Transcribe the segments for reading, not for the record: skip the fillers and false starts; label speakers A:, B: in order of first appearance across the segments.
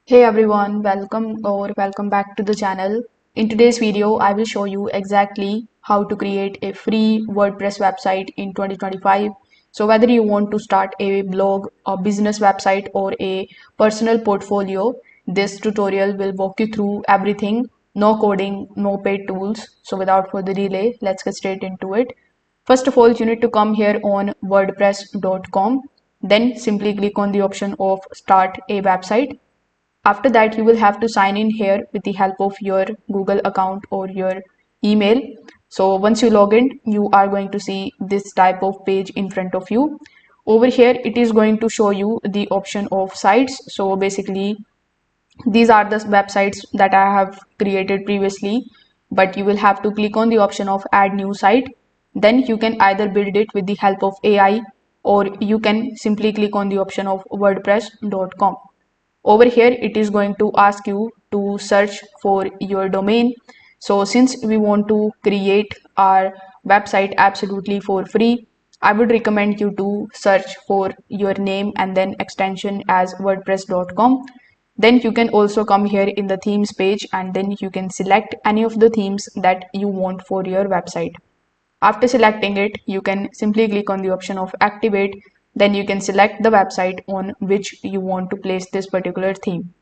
A: Hey everyone, welcome back to the channel. In today's video, I will show you exactly how to create a free WordPress website in 2025. So whether you want to start a blog, a business website or a personal portfolio, this tutorial will walk you through everything. No coding, no paid tools. So without further delay, let's get straight into it. First of all, you need to come here on wordpress.com. Then simply click on the option of start a website. After that, you will have to sign in here with the help of your Google account or your email. So once you log in, you are going to see this type of page in front of you. Over here, it is going to show you the option of sites. So basically, these are the websites that I have created previously, but you will have to click on the option of add new site. Then you can either build it with the help of AI, or you can simply click on the option of wordpress.com. Over here, it is going to ask you to search for your domain. So since we want to create our website absolutely for free, I would recommend you to search for your name and then extension as wordpress.com. Then you can also come here in the themes page and then you can select any of the themes that you want for your website. After selecting it, you can simply click on the option of activate. Then you can select the website on which you want to place this particular theme.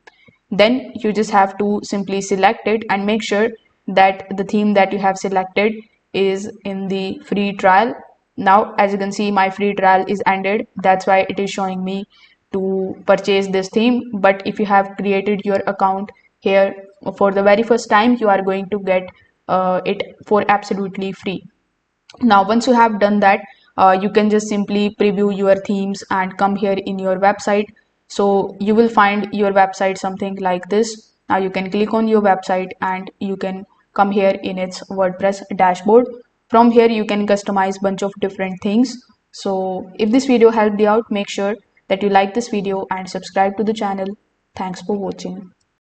A: Then you just have to simply select it and make sure that the theme that you have selected is in the free trial. Now, as you can see, my free trial is ended. That's why it is showing me to purchase this theme. But if you have created your account here for the very first time, you are going to get it for absolutely free. Now, once you have done that, you can just simply preview your themes and come here in your website. So you will find your website something like this. Now you can click on your website and you can come here in its WordPress dashboard. From here, you can customize bunch of different things. So if this video helped you out, make sure that you like this video and subscribe to the channel. Thanks for watching.